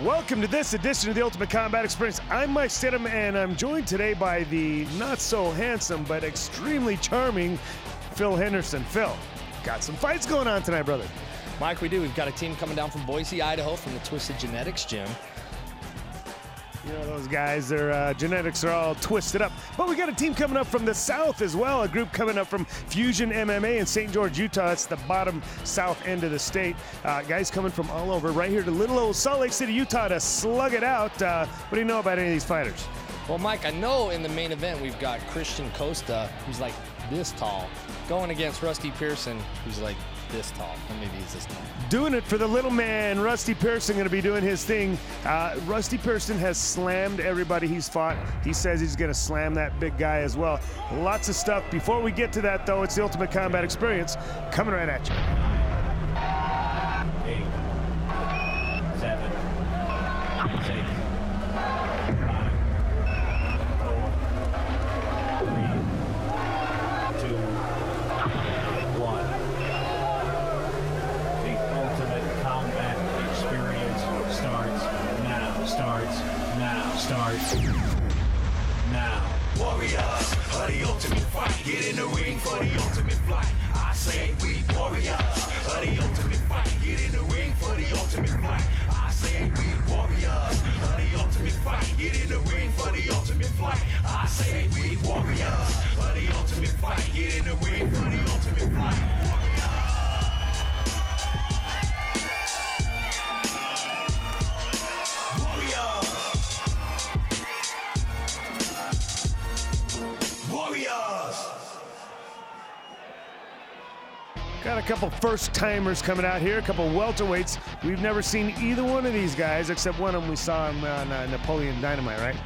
Welcome to this edition of the Ultimate Combat Experience. I'm Mike Stidham, and I'm joined today by the not-so-handsome but extremely charming Phil Henderson. Phil, got some fights going on tonight, brother. Mike, we do. We've got a team coming down from Boise, Idaho, from the Twisted Genetics Gym. You know, those guys, their genetics are all twisted up. But we got a team coming up from the south as well, a group coming up from Fusion MMA in St. George, Utah. That's the bottom south end of the state. Guys coming from all over, right here to little old Salt Lake City, Utah to slug it out. What do you know about any of these fighters? Well, Mike, I know in the main event we've got Costa, who's like this tall, going against Rusty Pearson, who's like this tall, or maybe he's this tall. Doing it for the little man, Rusty Pearson, going to be doing his thing. Rusty Pearson has slammed everybody he's fought. He says he's going to slam that big guy as well. Lots of stuff. Before we get to that, though, it's the Ultimate Combat Experience coming right at you. 8, 7, 6, 5, 4, 3, 2, 1. The Ultimate Combat Experience starts now. Warriors of the ultimate fight. Get in the ring for the ultimate fight. I say we warriors of the ultimate fight. Get in the ring for the ultimate fight. I say we warriors of the ultimate fight. Get in the ring for the ultimate fight. I say we warriors of the ultimate fight. Get in the ring for the ultimate fight. Got a couple first-timers coming out here, a couple welterweights. We've never seen either one of these guys, except one of them we saw him on Napoleon Dynamite, right?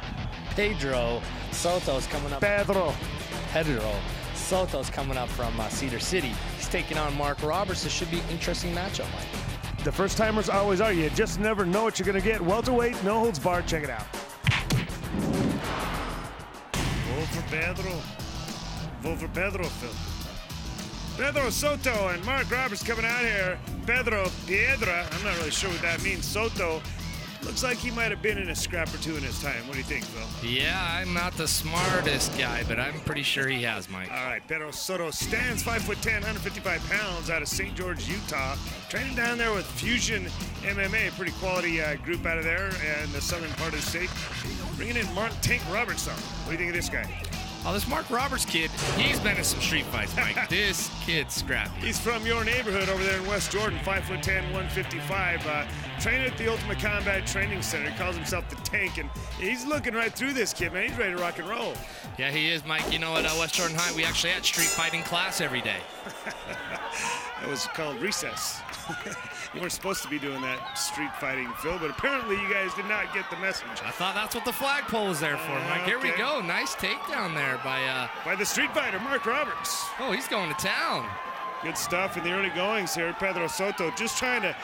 Pedro Soto's coming up. Pedro Soto's coming up from Cedar City. He's taking on Mark Roberts. This should be an interesting matchup, Mike. The first-timers always are. You just never know what you're going to get. Welterweight, no holds barred. Check it out. Vote for Pedro. Vote for Pedro, Phil. Pedro Soto and Mark Roberts coming out here. Piedra, I'm not really sure what that means. Soto looks like he might have been in a scrap or two in his time. What do you think, Phil? Yeah, I'm not the smartest guy, but I'm pretty sure he has, Mike. All right, Pedro Soto stands 5'10", 155 pounds out of St. George, Utah. Training down there with Fusion MMA, pretty quality group out of there in the southern part of the state. Bringing in Mark Tank Robertson. What do you think of this guy? Oh, this Mark Roberts kid, he's been in some street fights, Mike. This kid's scrappy. He's from your neighborhood over there in West Jordan, 5'10", 155. Training at the Ultimate Combat Training Center. He calls himself the Tank, and he's looking right through this kid, man. He's ready to rock and roll. Yeah, he is, Mike. You know, at West Jordan High, we actually had street fighting class every day. That was called recess. You weren't supposed to be doing that street fighting, Phil, but apparently you guys did not get the message. I thought that's what the flagpole was there for, Mike. Here we go. Nice takedown there by the street fighter, Mark Roberts. Oh, he's going to town. Good stuff in the early goings here. Pedro Soto just trying to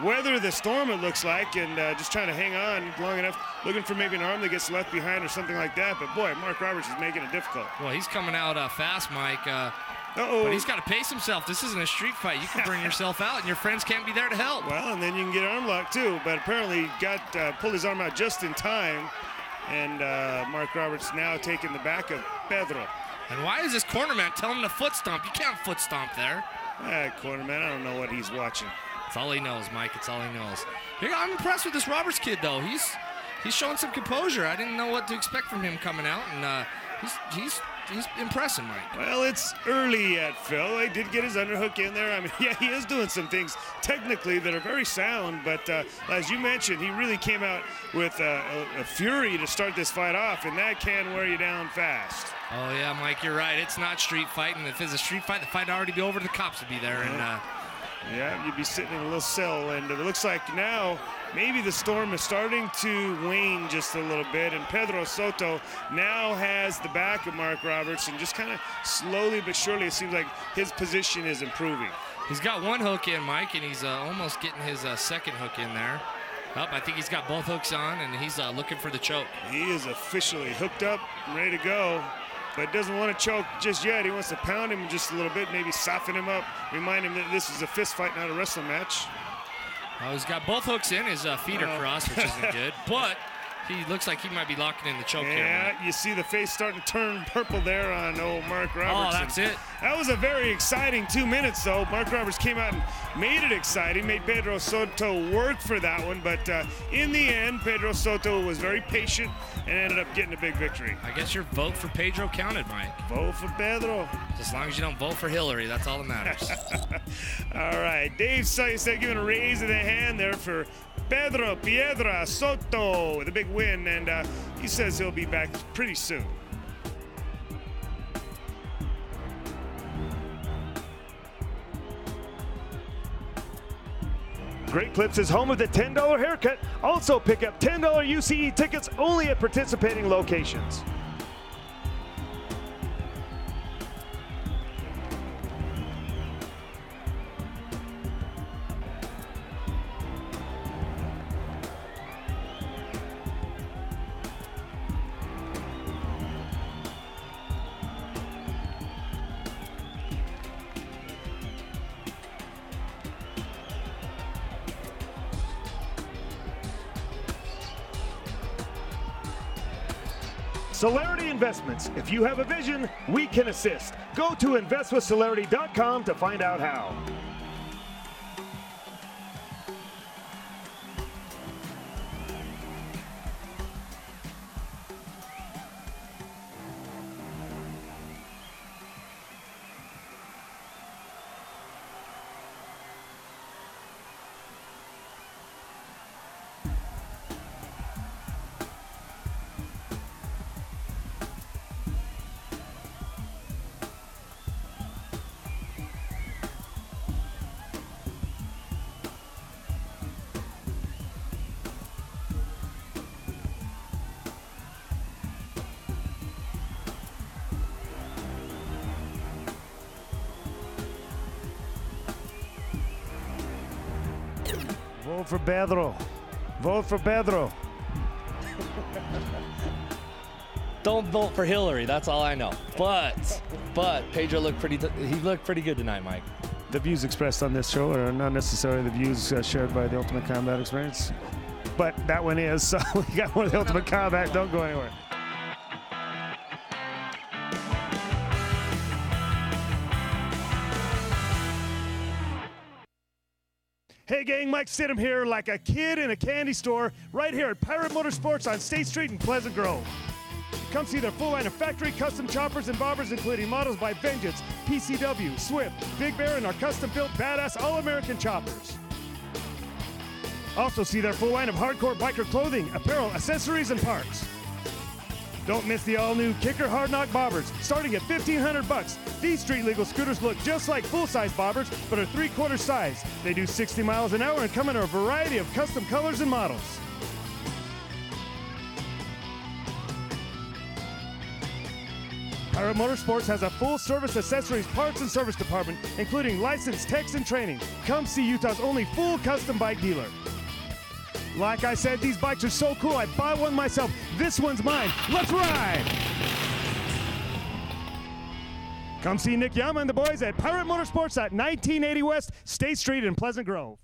weather the storm, it looks like, and just trying to hang on long enough, looking for maybe an arm that gets left behind or something like that. But, boy, Mark Roberts is making it difficult. Well, he's coming out fast, Mike. Uh-oh. But he's got to pace himself. This isn't a street fight. You can burn yourself out, and your friends can't be there to help. Well, and then you can get arm lock, too. But apparently pulled his arm out just in time. And Mark Roberts now taking the back of Pedro. And why is this corner man telling him to foot stomp? You can't foot stomp there. Corner man, I don't know what he's watching. That's all he knows, Mike. It's all he knows. I'm impressed with this Roberts kid, though. He's showing some composure. I didn't know what to expect from him coming out, and he's impressing, Mike. Well, it's early yet, Phil. He did get his underhook in there. I mean, yeah, he is doing some things technically that are very sound, but as you mentioned, he really came out with a fury to start this fight off, and that can wear you down fast. Oh, yeah, Mike, you're right. It's not street fighting. If it's a street fight, the fight would already be over. The cops would be there. And yeah, you'd be sitting in a little cell, and it looks like now maybe the storm is starting to wane just a little bit, and Pedro Soto now has the back of Mark Roberts, and just kind of slowly but surely it seems like his position is improving. He's got one hook in, Mike, and he's almost getting his second hook in there. I think he's got both hooks on, and he's looking for the choke. He is officially hooked up and ready to go. but doesn't want to choke just yet. He wants to pound him just a little bit, maybe soften him up, remind him that this is a fist fight, not a wrestling match. Oh, he's got both hooks in. His feet are crossed, which isn't good. But he looks like he might be locking in the choke here. Yeah, you see the face starting to turn purple there on Mark Robertson. Oh, that's it. That was a very exciting 2 minutes, though. Mark Roberts came out and made it exciting, made Pedro Soto work for that one. But in the end, Pedro Soto was very patient and ended up getting a big victory. I guess your vote for Pedro counted, Mike. Vote for Pedro. As long as you don't vote for Hillary, that's all that matters. All right, Dave said giving a raise of the hand there for Pedro Piedra Soto with a big win, and he says he'll be back pretty soon. Great Clips is home of the $10 haircut. Also pick up $10 UCE tickets only at participating locations. Celerity Investments. If you have a vision, we can assist. Go to investwithcelerity.com to find out how. Vote for Pedro. Vote for Pedro. Don't vote for Hillary. That's all I know. But Pedro looked pretty good tonight, Mike. The views expressed on this show are not necessarily the views shared by the Ultimate Combat Experience, but that one is. So we got one of the Ultimate Combat. Don't go anywhere. Hey gang, Mike Stidham here, like a kid in a candy store, right here at Pirate Motorsports on State Street in Pleasant Grove. Come see their full line of factory custom choppers and bobbers, including models by Vengeance, PCW, Swift, Big Bear, and our custom-built badass all-American choppers. Also see their full line of hardcore biker clothing, apparel, accessories, and parts. Don't miss the all-new Kicker Hard Knock bobbers, starting at $1,500. These street-legal scooters look just like full-size bobbers, but are 3/4 size. They do 60 miles an hour and come in a variety of custom colors and models. Pirate Motorsports has a full-service accessories, parts, and service department, including licensed techs and training. Come see Utah's only full custom bike dealer. Like I said, these bikes are so cool, I bought one myself. This one's mine. Let's ride! Come see Nick Yama and the boys at Pirate Motorsports at 1980 West State Street in Pleasant Grove.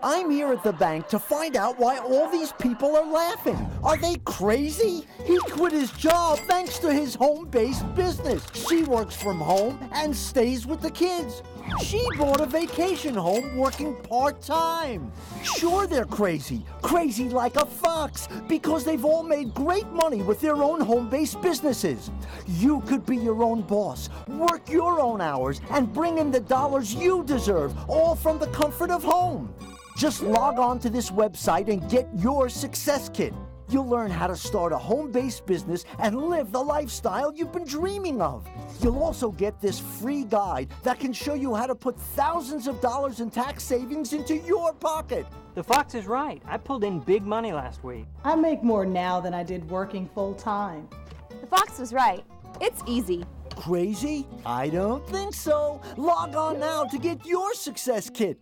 I'm here at the bank to find out why all these people are laughing. Are they crazy? He quit his job thanks to his home-based business. She works from home and stays with the kids. She bought a vacation home working part-time. Sure, they're crazy. Crazy like a fox, because they've all made great money with their own home-based businesses. You could be your own boss, work your own hours, and bring in the dollars you deserve, all from the comfort of home. Just log on to this website and get your success kit. You'll learn how to start a home-based business and live the lifestyle you've been dreaming of. You'll also get this free guide that can show you how to put thousands of dollars in tax savings into your pocket. The fox is right. I pulled in big money last week. I make more now than I did working full-time. The fox was right. It's easy. Crazy? I don't think so. Log on now to get your success kit.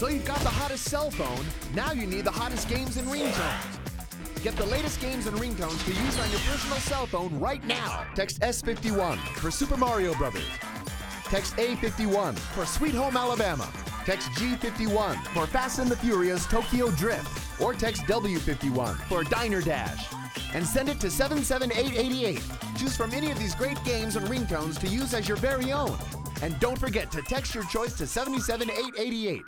So you've got the hottest cell phone, now you need the hottest games and ringtones. Get the latest games and ringtones to use on your personal cell phone right now. Text S51 for Super Mario Brothers. Text A51 for Sweet Home Alabama. Text G51 for Fast and the Furious Tokyo Drift. Or text W51 for Diner Dash. And send it to 77888. Choose from any of these great games and ringtones to use as your very own. And don't forget to text your choice to 77888.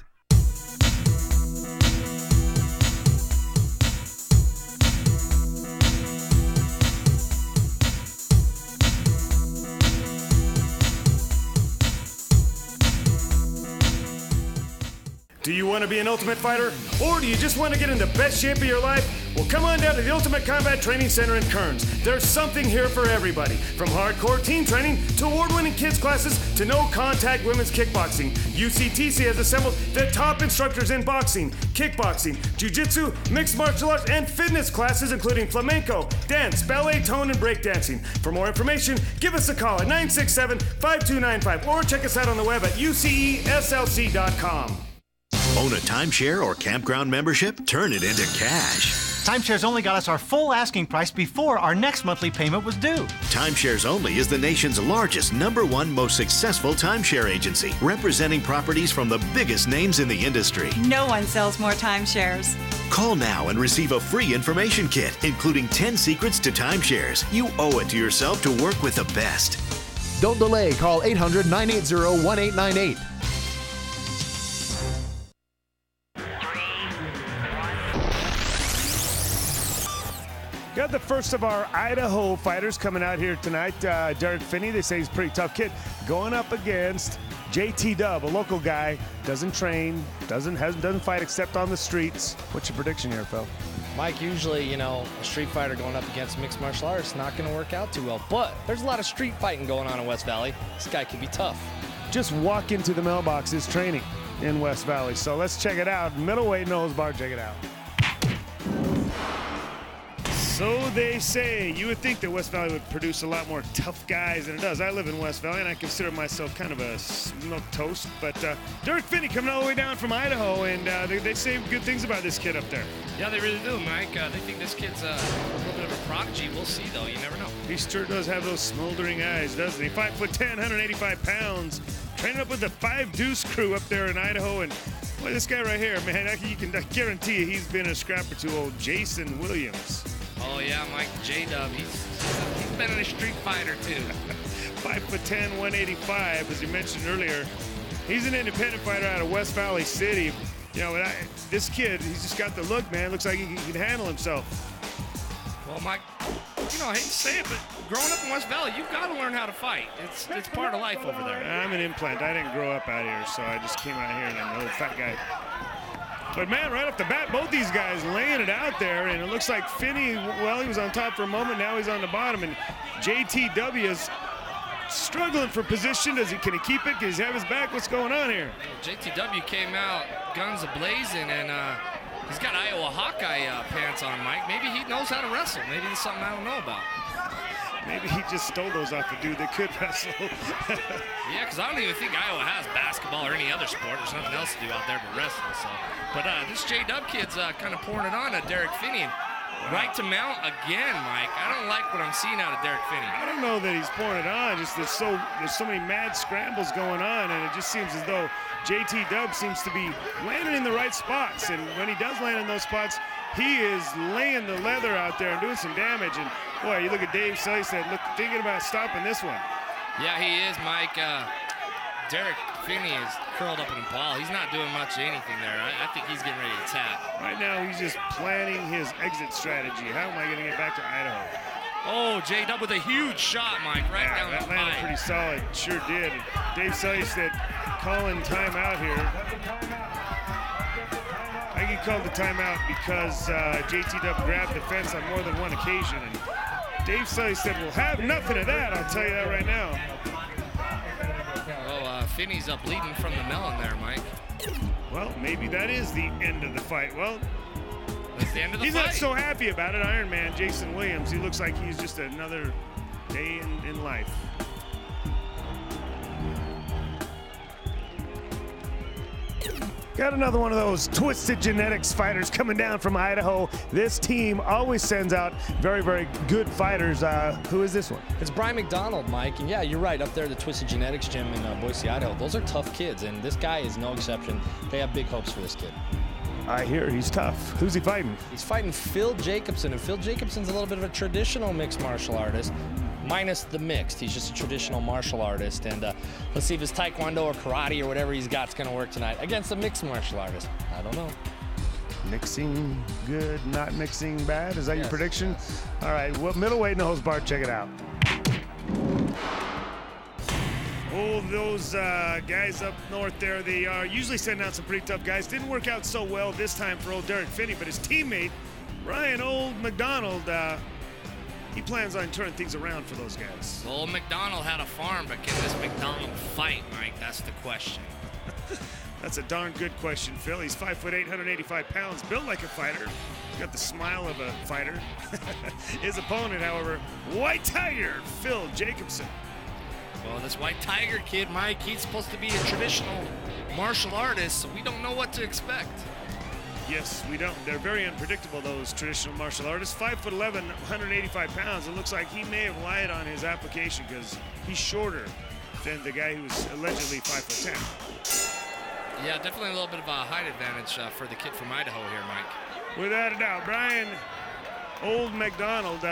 Do you want to be an Ultimate Fighter? Or do you just want to get in the best shape of your life? Well, come on down to the Ultimate Combat Training Center in Kearns. There's something here for everybody. From hardcore team training to award-winning kids classes to no-contact women's kickboxing. UCTC has assembled the top instructors in boxing, kickboxing, Jiu Jitsu, mixed martial arts, and fitness classes including flamenco, dance, ballet, tone, and breakdancing. For more information, give us a call at 967-5295 or check us out on the web at uceslc.com. Own a timeshare or campground membership? Turn it into cash. Timeshares Only got us our full asking price before our next monthly payment was due. Timeshares Only is the nation's largest, #1 most successful timeshare agency, representing properties from the biggest names in the industry. No one sells more timeshares. Call now and receive a free information kit, including 10 secrets to timeshares. You owe it to yourself to work with the best. Don't delay. Call 800-980-1898. Got the first of our Idaho fighters coming out here tonight. Derek Phinney, they say he's a pretty tough kid, going up against JT Dub, a local guy, doesn't train, doesn't fight except on the streets. What's your prediction here, Phil? Mike, usually, a street fighter going up against mixed martial arts not going to work out too well. But there's a lot of street fighting going on in West Valley. This guy could be tough. Just walk into the mailboxes training in West Valley. So let's check it out. Middleweight nose bar, check it out. So they say. You would think that West Valley would produce a lot more tough guys than it does. I live in West Valley, and I consider myself kind of a milquetoast. But Derek Phinney coming all the way down from Idaho, and they say good things about this kid up there. Yeah, they really do, Mike. They think this kid's a little bit of a prodigy. We'll see, though. You never know. He sure does have those smoldering eyes, doesn't he? 5'10", 185 pounds. Training up with the 5 Deuce crew up there in Idaho. And boy, this guy right here, man, I guarantee you he's been a scrap or two. Old Jason Williams. Oh, yeah, Mike J-Dub. He's been a street fighter, too. 5'10", 185, as you mentioned earlier. He's an independent fighter out of West Valley City. This kid, he's just got the look, man. Looks like he can handle himself. Well, Mike, I hate to say it, but growing up in West Valley, you've got to learn how to fight. It's part of life over there. I'm an implant. I didn't grow up out here, so I just came out here and I'm an old fat guy. But, man, right off the bat, both these guys laying it out there, and it looks like Phinney, well, he was on top for a moment, now he's on the bottom, and JTW is struggling for position. Can he keep it? Does he have his back? What's going on here? JTW came out guns a-blazing, and he's got Iowa Hawkeye pants on, Mike. Maybe he knows how to wrestle. Maybe there's something I don't know about. Maybe he just stole those off the dude that could wrestle. Yeah, because I don't even think Iowa has basketball or any other sport. There's nothing else to do out there but wrestle. So, but this J-Dub kid's kind of pouring it on to Derek Phinney. Right to mount again, Mike. I don't like what I'm seeing out of Derek Phinney. I don't know that he's pouring it on. Just there's so many mad scrambles going on, and it just seems as though JT Dub seems to be landing in the right spots. And when he does land in those spots, he is laying the leather out there and doing some damage. And boy, you look at Dave Sully said, thinking about stopping this one. Yeah, he is, Mike. Derek Phinney is curled up in a ball. He's not doing much of anything there. I think he's getting ready to tap. Right now, he's just planning his exit strategy. How am I going to get back to Idaho? Oh, J-Dub with a huge shot, Mike, right down the pipe. That landed pretty solid. Sure did. Dave Sully said, calling timeout here. I think he called the timeout because JT Dub grabbed the fence on more than one occasion. And Dave Sully said, we'll have nothing of that. I'll tell you that right now. Well, Phinney's up bleeding from the melon there, Mike. Well, maybe that is the end of the fight. Well, that's the end of the fight. He's not so happy about it. Iron Man, Jason Williams, he looks like he's just another day in life. Got another one of those twisted genetics fighters coming down from Idaho. This team always sends out very, very good fighters. Who is this one? It's Brian McDonald, Mike. And yeah, you're right. Up there at the Twisted Genetics gym in Boise, Idaho. Those are tough kids, and this guy is no exception. They have big hopes for this kid. I hear he's tough. Who's he fighting? He's fighting Phil Jacobsen, and Phil Jacobsen's a little bit of a traditional mixed martial artist. Minus the mixed. He's just a traditional martial artist. And let's see if his taekwondo or karate or whatever he's got is going to work tonight against a mixed martial artist. I don't know. Mixing good, not mixing bad. Is that your prediction? Yes. All right, what middleweight nose bar? Check it out. Oh, those guys up north there, they are usually sending out some pretty tough guys. Didn't work out so well this time for old Derek Phinney, but his teammate, Ryan Old McDonald, he plans on turning things around for those guys. Old McDonald had a farm, but can this McDonald fight, Mike? That's the question. That's a darn good question, Phil. He's 5'8", 185 pounds, built like a fighter. He's got the smile of a fighter. His opponent, however, White Tiger, Phil Jacobsen. Well, this White Tiger kid, Mike, he's supposed to be a traditional martial artist, so we don't know what to expect. Yes, we don't. They're very unpredictable, those traditional martial artists. 5'11", 185 pounds. It looks like he may have lied on his application because he's shorter than the guy who's allegedly 5'10". Yeah, definitely a little bit of a height advantage for the kid from Idaho here, Mike. Without a doubt. Brian Old McDonald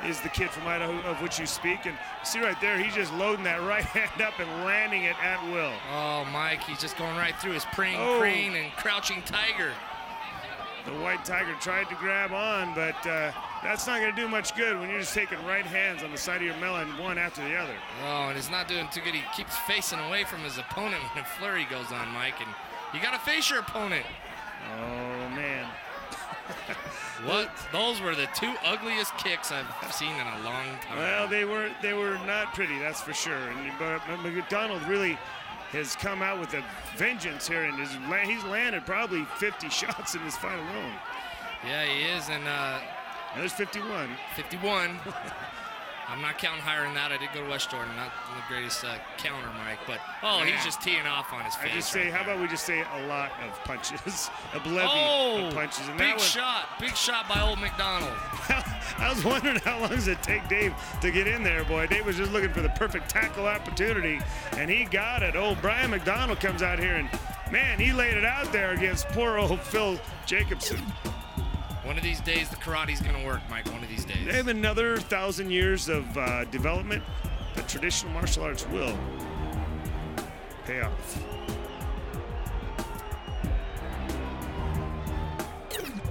is the kid from Idaho of which you speak. And see right there, he's just loading that right hand up and landing it at will. Oh, Mike, he's just going right through his praying crane and crouching tiger. The White Tiger tried to grab on, but that's not going to do much good when you're just taking right hands on the side of your melon, one after the other. Oh, and it's not doing too good. He keeps facing away from his opponent when a flurry goes on, Mike. And you got to face your opponent. Oh, man. What? Those were the two ugliest kicks I've seen in a long time. Well, they were not pretty, that's for sure. But McDonald really has come out with a vengeance here, and he's landed probably 50 shots in this fight alone. Yeah, he is, and there's 51. 51. I'm not counting higher than that. I did go to West Jordan, not the greatest counter, Mike, but he's just teeing off on his face. I just say, how about we just say a lot of punches, a bevy of punches. And big shot by old McDonald. I was wondering how long does it take Dave to get in there, boy. Dave was just looking for the perfect tackle opportunity, and he got it. Old Brian McDonald comes out here, and man, he laid it out there against poor old Phil Jacobsen. One of these days, the karate's going to work, Mike. One of these days. They have another 1,000 years of development. The traditional martial arts will pay off.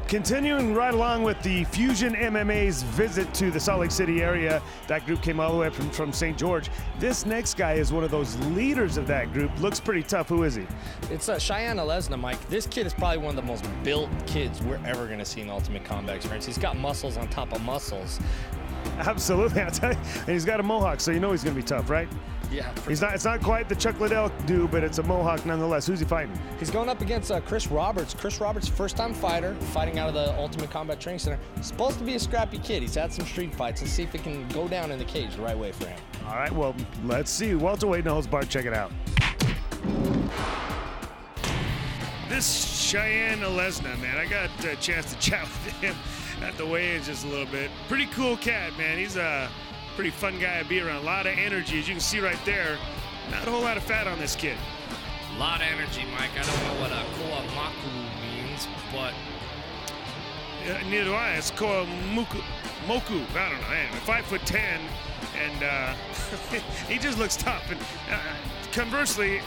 Continuing right along with the Fusion MMA's visit to the Salt Lake City area, that group came all the way from St. George. This next guy is one of those leaders of that group. Looks pretty tough. Who is he? It's Chaine Alesna, Mike. This kid is probably one of the most built kids we're ever going to see in Ultimate Combat Experience. He's got muscles on top of muscles. Absolutely, I'll tell you. And he's got a mohawk, so you know he's going to be tough, right? Yeah. It's not quite the Chuck Liddell dude, but it's a mohawk nonetheless. Who's he fighting? He's going up against Chris Roberts. Chris Roberts, first-time fighter, fighting out of the Ultimate Combat Training Center. Supposed to be a scrappy kid. He's had some street fights. Let's see if it can go down in the cage the right way for him. All right, well, let's see. Welterweight, no holds barred. Check it out. This Chaine Alesna, man, I got a chance to chat with him at the weigh-ins just a little bit. Pretty cool cat, man. He's a pretty fun guy to be around. A lot of energy, as you can see right there. Not a whole lot of fat on this kid. A lot of energy, Mike. I don't know what a koa-maku means, but... neither do I. It's koa-moku. I don't know. Anyway, 5'10", and he just looks tough. And conversely,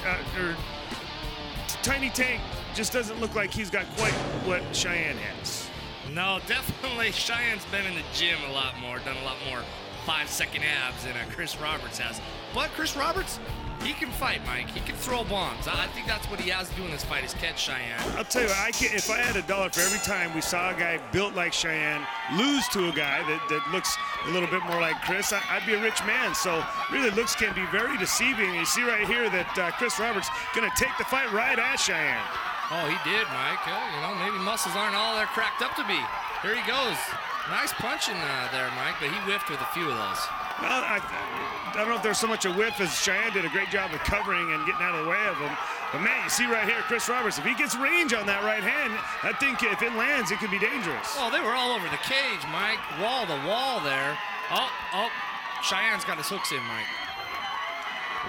Tiny Tank just doesn't look like he's got quite what Cheyenne has. No, definitely Cheyenne's been in the gym a lot more, done a lot more 5-second abs than Chris Roberts has. But Chris Roberts, he can fight, Mike. He can throw bombs. I think that's what he has to do in this fight is catch Cheyenne. I'll tell you what, if I had $1 for every time we saw a guy built like Cheyenne lose to a guy that looks a little bit more like Chris, I'd be a rich man. So really looks can be very deceiving. You see right here that Chris Roberts going to take the fight right at Cheyenne. Oh, he did, Mike. You know, maybe muscles aren't all they're cracked up to be. Here he goes. Nice punching there, Mike, but he whiffed with a few of those. Well, I don't know if there's so much a whiff as Cheyenne did a great job of covering and getting out of the way of him. But man, you see right here, Chris Roberts, if he gets range on that right hand, I think if it lands, it could be dangerous. Oh, they were all over the cage, Mike. Wall to wall there. Oh, Cheyenne's got his hooks in, Mike.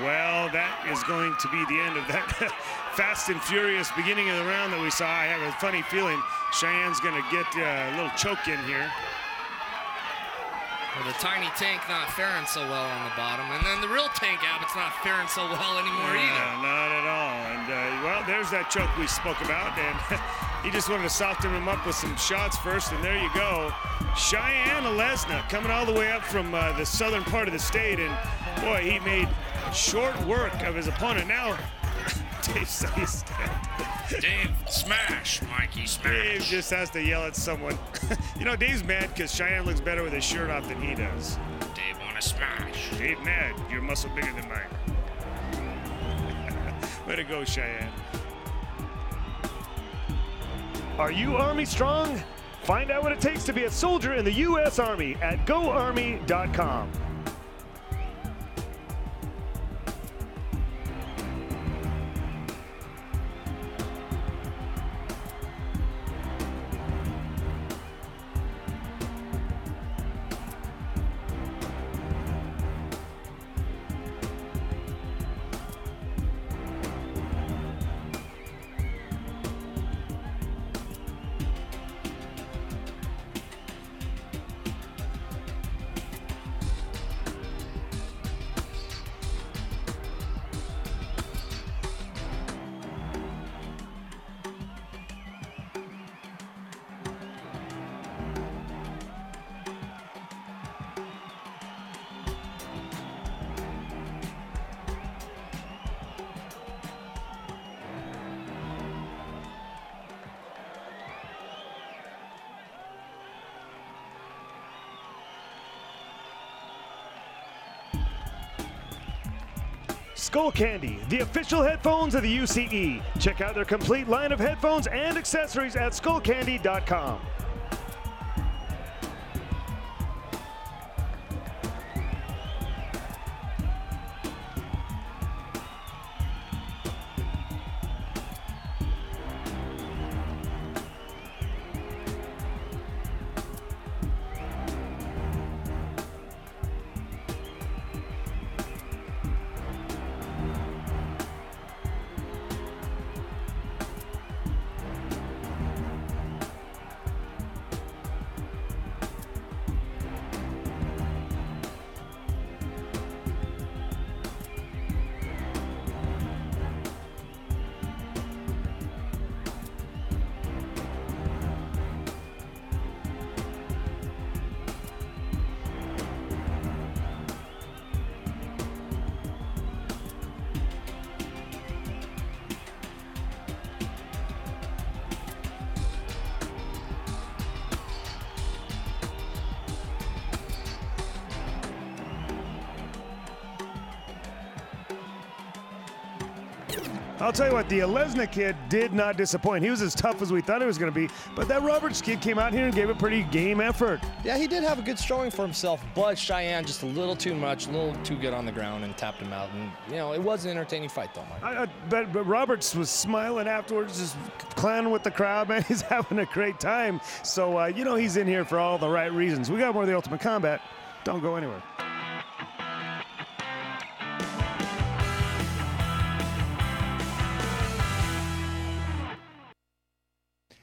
Well, that is going to be the end of that fast and furious beginning of the round that we saw. I have a funny feeling Cheyenne's going to get a little choke in here. Well, the tiny tank not faring so well on the bottom, and then the real tank Abbott's not faring so well anymore either. Not at all. And well, there's that choke we spoke about, and he just wanted to soften him up with some shots first, and there you go. Cheyenne Alesna coming all the way up from the southern part of the state, and boy, he made short work of his opponent. Now, Dave says Dave, smash, Mikey, smash. Dave just has to yell at someone. You know, Dave's mad because Cheyenne looks better with his shirt off than he does. Dave want to smash. Dave mad, your muscle bigger than mine. Way to go, Cheyenne. Are you Army strong? Find out what it takes to be a soldier in the U.S. Army at GoArmy.com. Skull Candy, the official headphones of the UCE. Check out their complete line of headphones and accessories at skullcandy.com. I'll tell you what, the Alesna kid did not disappoint. He was as tough as we thought he was going to be, but that Roberts kid came out here and gave a pretty game effort. Yeah, he did have a good showing for himself, but Cheyenne just a little too much, a little too good on the ground and tapped him out. And, you know, it was an entertaining fight, though, Mike. But Roberts was smiling afterwards, just clowning with the crowd, man. He's having a great time. So, you know, he's in here for all the right reasons. We got more of the Ultimate Combat. Don't go anywhere.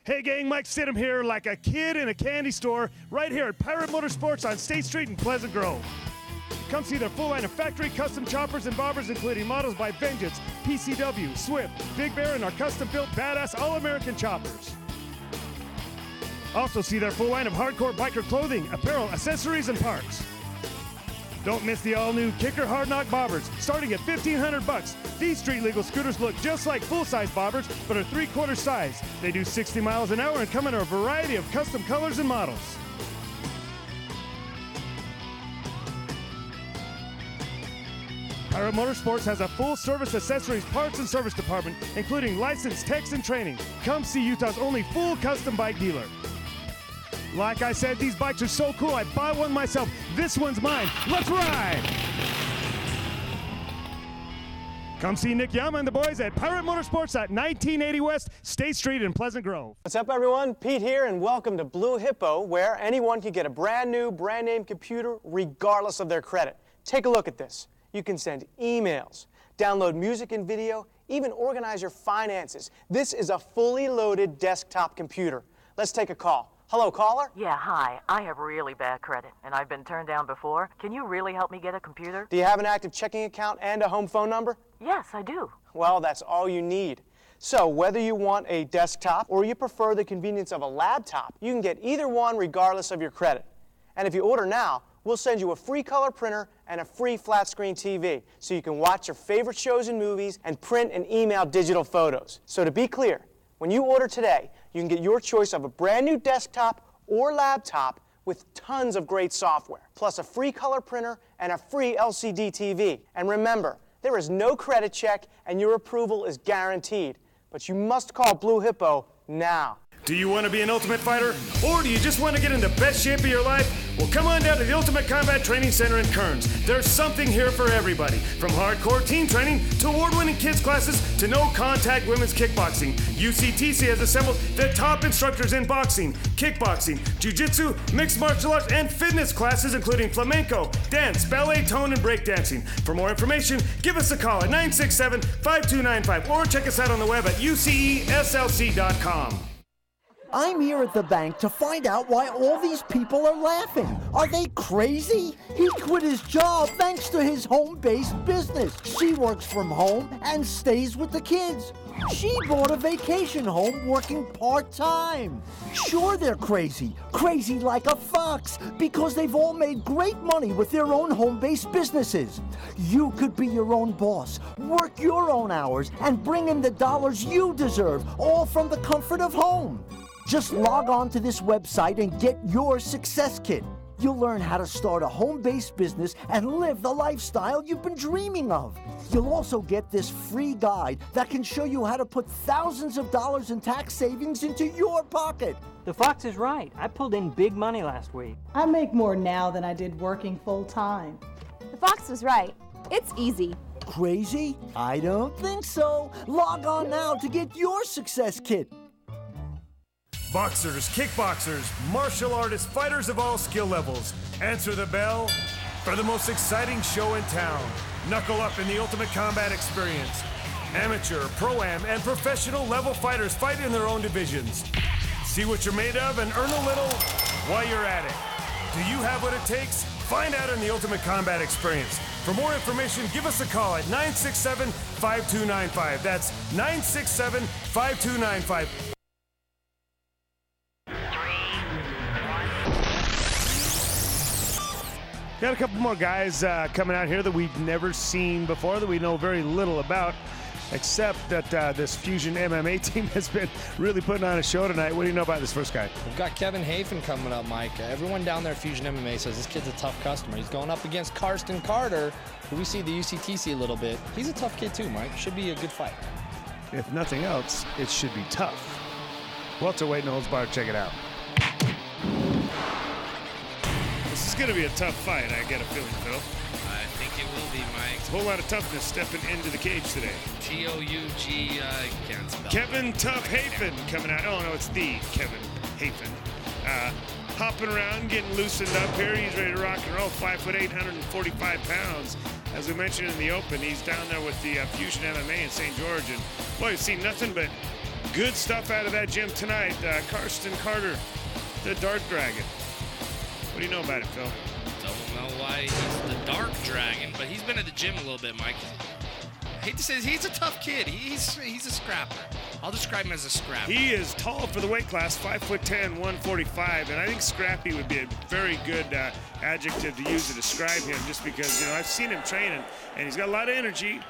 Hey gang, Mike Stidham here, like a kid in a candy store, right here at Pirate Motorsports on State Street in Pleasant Grove. Come see their full line of factory custom choppers and bobbers, including models by Vengeance, PCW, Swift, Big Bear, and our custom-built badass all-American choppers. Also see their full line of hardcore biker clothing, apparel, accessories, and parts. Don't miss the all-new Kicker Hard Knock bobbers, starting at $1,500. These street-legal scooters look just like full-size bobbers, but are 3/4 size. They do 60 miles an hour and come in a variety of custom colors and models. Pirate Motorsports has a full-service accessories, parts, and service department, including licensed techs and training. Come see Utah's only full custom bike dealer. Like I said, these bikes are so cool, I bought one myself. This one's mine. Let's ride! Come see Nick Yama and the boys at Pirate Motorsports at 1980 West State Street in Pleasant Grove. What's up, everyone? Pete here, and welcome to Blue Hippo, where anyone can get a brand new, brand name computer regardless of their credit. Take a look at this. You can send emails, download music and video, even organize your finances. This is a fully loaded desktop computer. Let's take a call. Hello, caller? Yeah, hi. I have really bad credit, and I've been turned down before. Can you really help me get a computer? Do you have an active checking account and a home phone number? Yes, I do. Well, that's all you need. So whether you want a desktop or you prefer the convenience of a laptop, you can get either one regardless of your credit. And if you order now, we'll send you a free color printer and a free flat screen TV so you can watch your favorite shows and movies and print and email digital photos. So to be clear, when you order today, you can get your choice of a brand new desktop or laptop with tons of great software, plus a free color printer and a free LCD TV. And remember, there is no credit check and your approval is guaranteed. But you must call Blue Hippo now. Do you want to be an Ultimate Fighter? Or do you just want to get in the best shape of your life? Well, come on down to the Ultimate Combat Training Center in Kearns. There's something here for everybody. From hardcore team training to award-winning kids classes to no-contact women's kickboxing. UCTC has assembled the top instructors in boxing, kickboxing, Jiu Jitsu, mixed martial arts, and fitness classes including flamenco, dance, ballet, tone, and breakdancing. For more information, give us a call at 967-5295 or check us out on the web at uceslc.com. I'm here at the bank to find out why all these people are laughing. Are they crazy? He quit his job thanks to his home-based business. She works from home and stays with the kids. She bought a vacation home working part-time. Sure, they're crazy. Crazy like a fox, because they've all made great money with their own home-based businesses. You could be your own boss, work your own hours, and bring in the dollars you deserve, all from the comfort of home. Just log on to this website and get your success kit. You'll learn how to start a home-based business and live the lifestyle you've been dreaming of. You'll also get this free guide that can show you how to put thousands of dollars in tax savings into your pocket. The fox is right. I pulled in big money last week. I make more now than I did working full-time. The fox was right. It's easy. Crazy? I don't think so. Log on now to get your success kit. Boxers, kickboxers, martial artists, fighters of all skill levels. Answer the bell for the most exciting show in town. Knuckle up in the Ultimate Combat experience. Amateur, pro-am, and professional level fighters fight in their own divisions. See what you're made of and earn a little while you're at it. Do you have what it takes? Find out in the Ultimate Combat experience. For more information, give us a call at 967-5295. That's 967-5295. Got a couple more guys coming out here that we've never seen before, that we know very little about, except that this Fusion MMA team has been really putting on a show tonight. What do you know about this first guy? We've got Keven Hafen coming up, Mike. Everyone down there at Fusion MMA says this kid's a tough customer. He's going up against Karsten Carter, who we see the UCTC a little bit. He's a tough kid too, Mike. Should be a good fight. If nothing else, it should be tough. Welterweight, no holds barred. Check it out. This is going to be a tough fight, I get a feeling, Phil. I think it will be, Mike. A whole lot of toughness stepping into the cage today. T-O-U-G, can't spell. Keven Tough Hafen coming out. Oh, no, it's the Keven Hafen. Hopping around, getting loosened up here. He's ready to rock and roll. 5'8", 145 pounds. As we mentioned in the open, he's down there with the Fusion MMA in St. George. And, boy, you've seen nothing but good stuff out of that gym tonight. Karsten Carter, the Dark Dragon. What do you know about it, Phil? Don't know why he's the Dark Dragon, but he's been at the gym a little bit, Mike. I hate to say this, he's a tough kid. He's a scrapper. I'll describe him as a scrapper. He is tall for the weight class, 5'10", 145, and I think scrappy would be a very good adjective to use to describe him, just because, you know, I've seen him training, and he's got a lot of energy.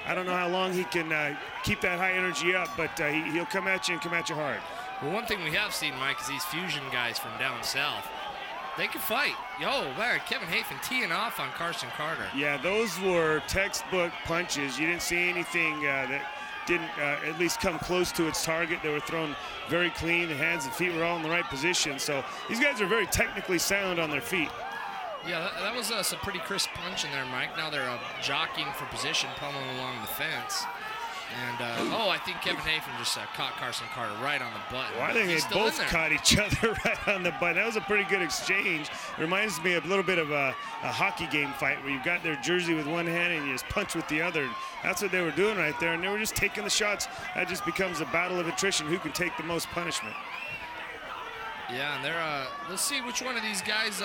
I don't know how long he can keep that high energy up, but he'll come at you and come at you hard. Well, one thing we have seen, Mike, is these Fusion guys from down south. They can fight. Keven Hafen teeing off on Karsten Carter. Yeah, those were textbook punches. You didn't see anything that didn't at least come close to its target. They were thrown very clean. The hands and feet were all in the right position. So these guys are very technically sound on their feet. Yeah, that was some pretty crisp punch in there, Mike. Now they're jockeying for position, pummeling along the fence. And, I think Keven Hafen just caught Karsten Carter right on the button. Well, I think they both caught each other right on the button. That was a pretty good exchange. It reminds me of a little bit of a hockey game fight where you've got their jersey with one hand and you just punch with the other. That's what they were doing right there, and they were just taking the shots. That just becomes a battle of attrition. Who can take the most punishment? Yeah, and let's see which one of these guys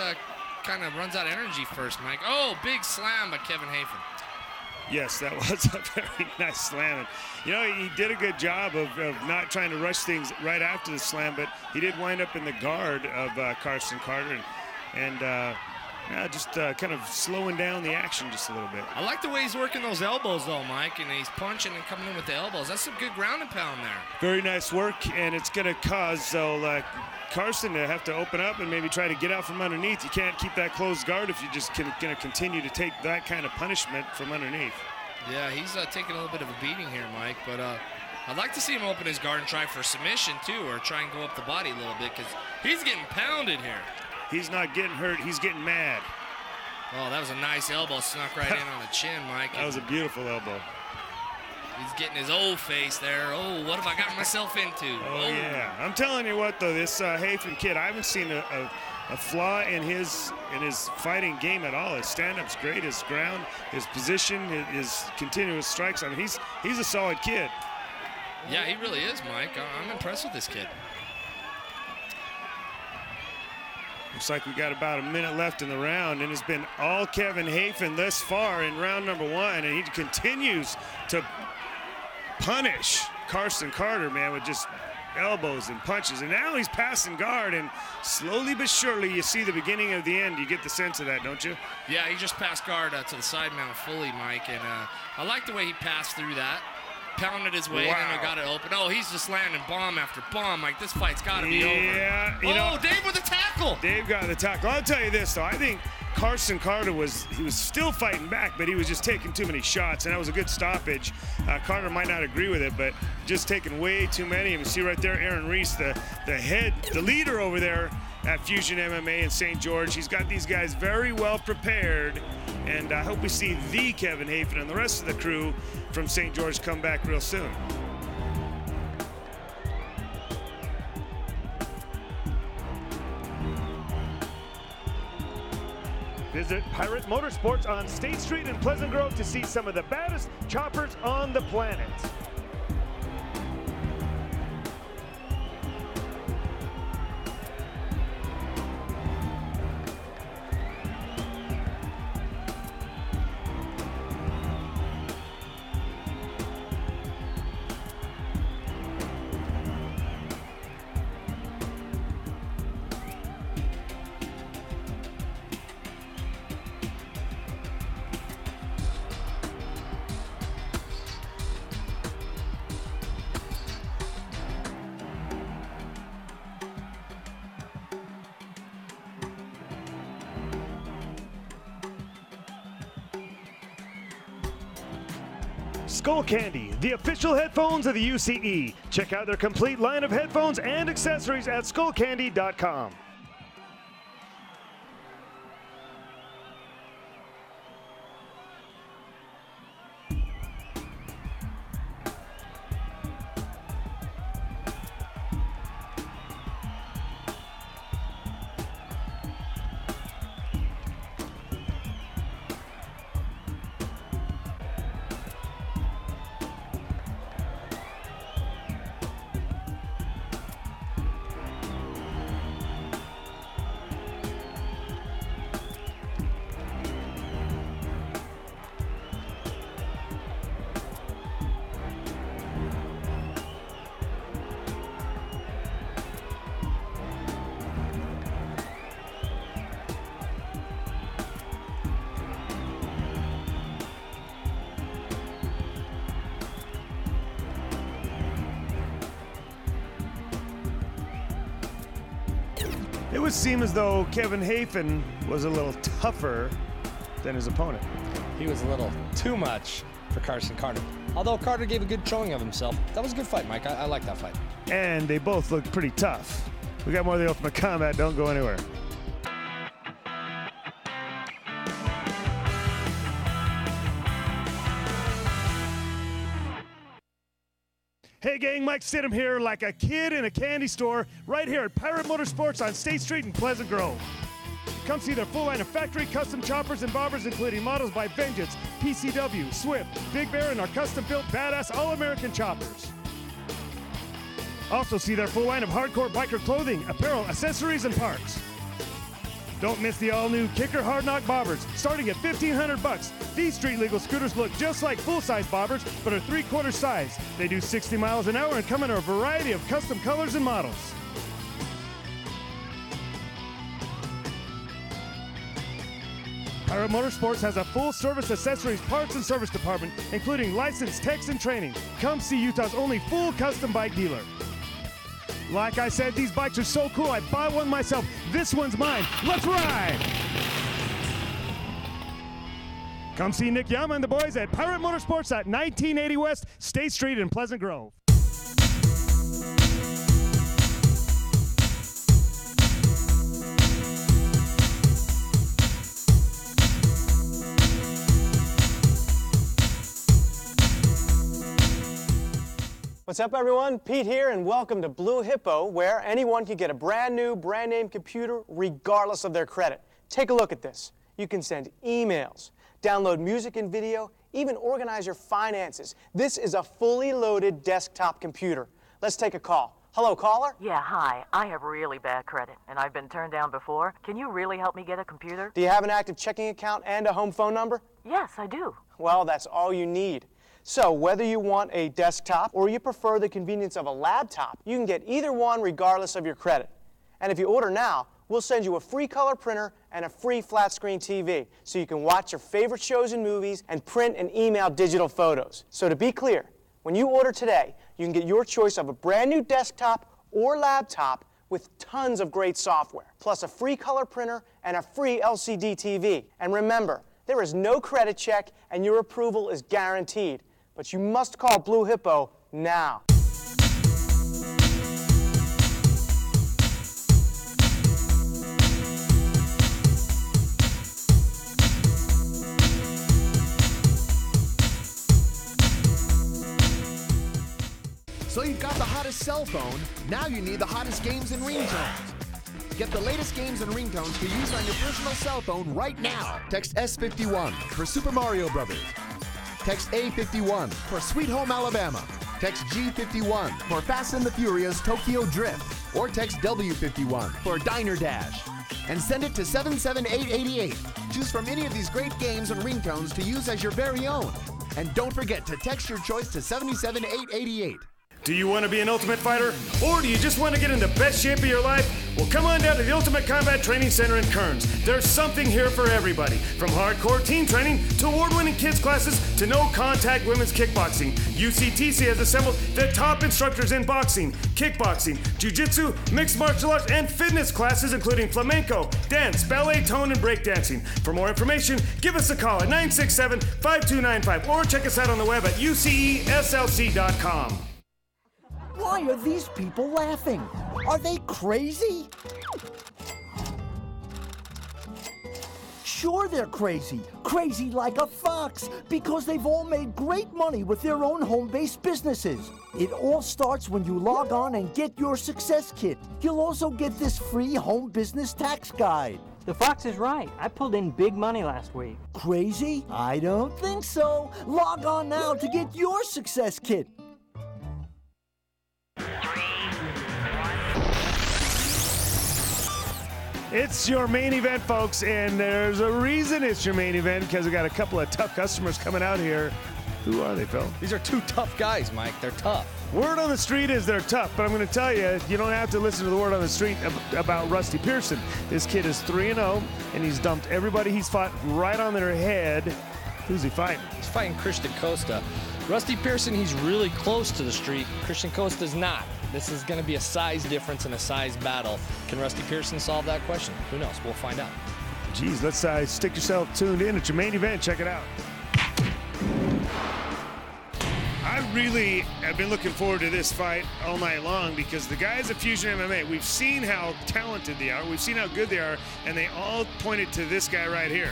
kind of runs out of energy first, Mike. Oh, big slam by Keven Hafen. Yes, that was a very nice slam. And, you know, he did a good job of not trying to rush things right after the slam, but he did wind up in the guard of Karsten Carter and just kind of slowing down the action just a little bit. I like the way he's working those elbows, though, Mike, and he's punching and coming in with the elbows. That's some good ground and pound there. Very nice work, and it's going to cause Karsten to have to open up and maybe try to get out from underneath. You can't keep that closed guard if you just going to continue to take that kind of punishment from underneath. Yeah, he's taking a little bit of a beating here, Mike, but I'd like to see him open his guard and try for submission, too, or try and go up the body a little bit, because he's getting pounded here. He's not getting hurt. He's getting mad. Oh, that was a nice elbow snuck right in on the chin, Mike. That was a beautiful elbow. He's getting his old face there. Oh, what have I gotten myself into? Oh, yeah. I'm telling you what, though, this Hafen kid, I haven't seen a flaw in his fighting game at all. His stand-up's great, his ground, his position, his continuous strikes. I mean, he's a solid kid. Yeah, he really is, Mike. I'm impressed with this kid. Looks like we got about a minute left in the round, and it's been all Keven Hafen thus far in round number 1, and he continues to punish Karsten Carter, man, with just elbows and punches. And now he's passing guard, and slowly but surely you see the beginning of the end. You get the sense of that, don't you? Yeah, he just passed guard to the side mount fully, Mike, and I like the way he passed through that. Pounded his way, and then got it open. Oh, he's just landing bomb after bomb. Like, this fight's got to be over. Yeah, Dave with a tackle. Dave got the tackle. I'll tell you this, though. I think Karsten Carter was still fighting back, but he was just taking too many shots, and that was a good stoppage. Carter might not agree with it, but just taking way too many. And you see right there, Aaron Reese, the leader over there at Fusion MMA in St. George. He's got these guys very well prepared, and I hope we see the Keven Hafen and the rest of the crew from St. George come back real soon. Visit Pirate Motorsports on State Street in Pleasant Grove to see some of the baddest choppers on the planet. Skull Candy, the official headphones of the UCE. Check out their complete line of headphones and accessories at skullcandy.com. It would seem as though Keven Hafen was a little tougher than his opponent. He was a little too much for Karsten Carter. Although Carter gave a good showing of himself. That was a good fight, Mike. I like that fight. And they both looked pretty tough. We got more of the Ultimate Combat. Don't go anywhere. Hey gang, Mike Stidham here, like a kid in a candy store, right here at Pirate Motorsports on State Street in Pleasant Grove. Come see their full line of factory custom choppers and bobbers, including models by Vengeance, PCW, Swift, Big Bear, and our custom-built badass all-American choppers. Also see their full line of hardcore biker clothing, apparel, accessories, and parts. Don't miss the all-new Kicker Hard Knock bobbers, starting at $1,500. These street-legal scooters look just like full-size bobbers, but are 3/4 size. They do 60 miles an hour and come in a variety of custom colors and models. Pirate Motorsports has a full-service accessories, parts, and service department, including licensed techs and training. Come see Utah's only full custom bike dealer. Like I said, these bikes are so cool, I bought one myself. This one's mine. Let's ride! Come see Nick Yama and the boys at Pirate Motorsports at 1980 West State Street in Pleasant Grove. What's up, everyone? Pete here, and welcome to Blue Hippo, where anyone can get a brand new, brand name computer regardless of their credit. Take a look at this. You can send emails, download music and video, even organize your finances. This is a fully loaded desktop computer. Let's take a call. Hello, caller? Yeah, hi. I have really bad credit, and I've been turned down before. Can you really help me get a computer? Do you have an active checking account and a home phone number? Yes, I do. Well, that's all you need. So whether you want a desktop or you prefer the convenience of a laptop, you can get either one regardless of your credit. And if you order now, we'll send you a free color printer and a free flat screen TV so you can watch your favorite shows and movies and print and email digital photos. So to be clear, when you order today, you can get your choice of a brand new desktop or laptop with tons of great software, plus a free color printer and a free LCD TV. And remember, there is no credit check and your approval is guaranteed. But you must call Blue Hippo now. So you've got the hottest cell phone, now you need the hottest games and ringtones. Get the latest games and ringtones to use on your personal cell phone right now. Text S51 for Super Mario Brothers. Text A51 for Sweet Home Alabama. Text G51 for Fast and the Furious Tokyo Drift. Or text W51 for Diner Dash. And send it to 77888. Choose from any of these great games and ringtones to use as your very own. And don't forget to text your choice to 77888. Do you want to be an Ultimate Fighter? Or do you just want to get in the best shape of your life? Well, come on down to the Ultimate Combat Training Center in Kearns. There's something here for everybody. From hardcore team training to award-winning kids classes to no-contact women's kickboxing. UCTC has assembled the top instructors in boxing, kickboxing, Jiu Jitsu, mixed martial arts, and fitness classes including flamenco, dance, ballet, tone, and breakdancing. For more information, give us a call at 967-5295 or check us out on the web at uceslc.com. Why are these people laughing? Are they crazy? Sure they're crazy. Crazy like a fox, because they've all made great money with their own home-based businesses. It all starts when you log on and get your success kit. You'll also get this free home business tax guide. The fox is right. I pulled in big money last week. Crazy? I don't think so. Log on now to get your success kit. It's your main event, folks, and there's a reason it's your main event, because we got a couple of tough customers coming out here. Who are they, Phil? These are two tough guys, Mike. They're tough. Word on the street is they're tough, but I'm going to tell you, you don't have to listen to the word on the street about Rusty Pearson. This kid is 3-0, and he's dumped everybody he's fought right on their head. Who's he fighting? He's fighting Christian Costa. Rusty Pearson, he's really close to the street. Christian Costa's not. This is going to be a size difference and a size battle. Can Rusty Pearson solve that question? Who knows? We'll find out. Geez, let's stick yourself tuned in. It's your main event. Check it out. I really have been looking forward to this fight all night long, because the guys at Fusion MMA, we've seen how talented they are, we've seen how good they are, and they all pointed to this guy right here.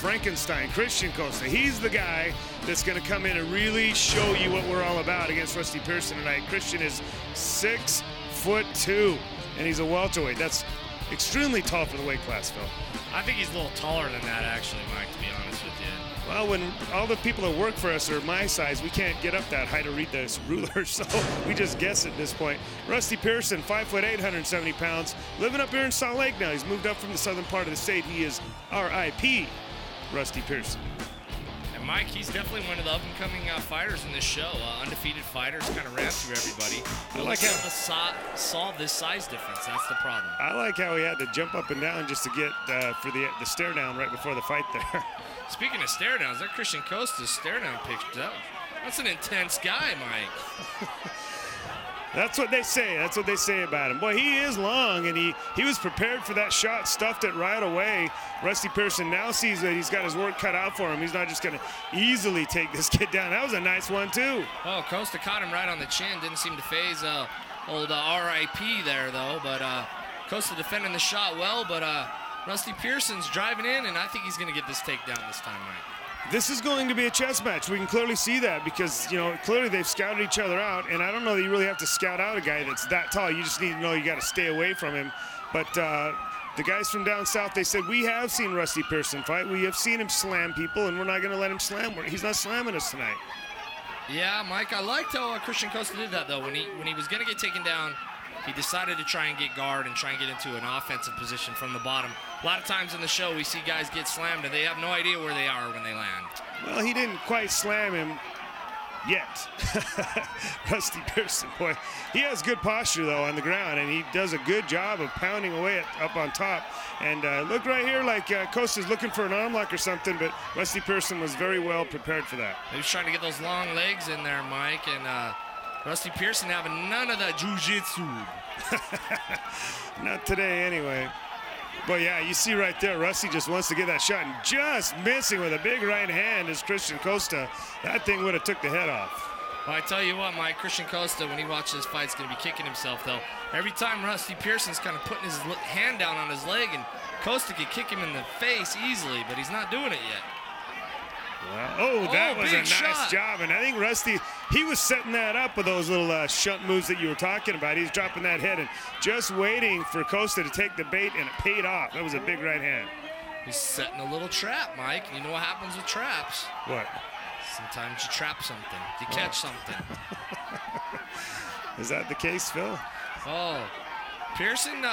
Frankenstein, Christian Costa. He's the guy that's going to come in and really show you what we're all about against Rusty Pearson tonight. Christian is 6'2", and he's a welterweight. That's extremely tall for the weight class, Phil. I think he's a little taller than that, actually, Mike, to be honest with you. Well, when all the people that work for us are my size, we can't get up that high to read this ruler, so we just guess at this point. Rusty Pearson, 5'8", 170 pounds, living up here in Salt Lake now. He's moved up from the southern part of the state. He is RIP Rusty Pearson. And Mike, he's definitely one of the up-and-coming fighters in this show. Undefeated fighters, kind of ran through everybody. I like how to solve this size difference. That's the problem. I like how he had to jump up and down just to get for the stare down right before the fight there. Speaking of stare downs, that Christian Costa's stare down picture, that's an intense guy, Mike. That's what they say. That's what they say about him. Boy, he is long, and he was prepared for that shot, stuffed it right away. Rusty Pearson now sees that he's got his work cut out for him. He's not just going to easily take this kid down. That was a nice one, too. Oh, Costa caught him right on the chin. Didn't seem to phase old RIP there, though. But Costa defending the shot well, but Rusty Pearson's driving in, and I think he's going to get this takedown this time, Mike. This is going to be a chess match. We can clearly see that because, clearly they've scouted each other out, and I don't know that you really have to scout out a guy that's that tall. You just need to know you got to stay away from him. But the guys from down south, they said, we have seen Rusty Pearson fight. We have seen him slam people, and we're not going to let him slam. He's not slamming us tonight. Yeah, Mike, I liked how Christian Costa did that, though. When he was going to get taken down, he decided to try and get guard and try and get into an offensive position from the bottom. A lot of times in the show, we see guys get slammed, and they have no idea where they are when they land. Well, he didn't quite slam him yet. Rusty Pearson, boy. He has good posture, though, on the ground, and he does a good job of pounding away up on top. And look right here like Costa's looking for an arm lock or something, but Rusty Pearson was very well prepared for that. He was trying to get those long legs in there, Mike, and Rusty Pearson having none of that Jiu Jitsu. Not today, anyway. But yeah, you see right there, Rusty just wants to get that shot and just missing with a big right hand is Christian Costa. That thing would have took the head off. Well, I tell you what, Mike, Christian Costa, when he watches this fight, is going to be kicking himself, though. Every time Rusty Pearson's kind of putting his hand down on his leg, and Costa could kick him in the face easily, but he's not doing it yet. Well, that was a nice job. And I think Rusty, he was setting that up with those little shunt moves that you were talking about. He's dropping that head and just waiting for Costa to take the bait, and it paid off. That was a big right hand. He's setting a little trap, Mike. You know what happens with traps? What? Sometimes you trap something. You catch something. Is that the case, Phil? Oh, Pearson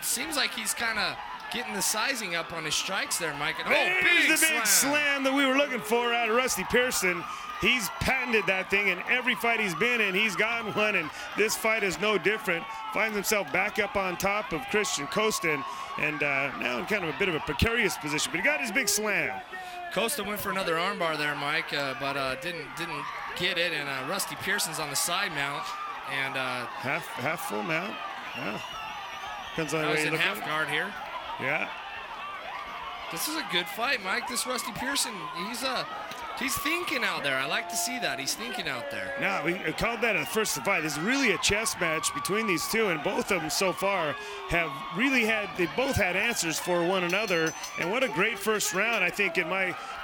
seems like he's kind of getting the sizing up on his strikes there, Mike. And There's the big slam that we were looking for out of Rusty Pearson. He's patented that thing in every fight he's been in. He's gotten one, and this fight is no different. Finds himself back up on top of Christian Costa, and now in kind of a bit of a precarious position, but he got his big slam. Costa went for another armbar there, Mike, but didn't get it, and Rusty Pearson's on the side mount, and half full mount. Yeah. Depends on the way you look at it. Half guard here. Yeah. This is a good fight, Mike. This Rusty Pearson, he's thinking out there. I like to see that. He's thinking out there. Now, we called that a first fight. This is really a chess match between these two, and both of them so far have really they both had answers for one another. And what a great first round. I think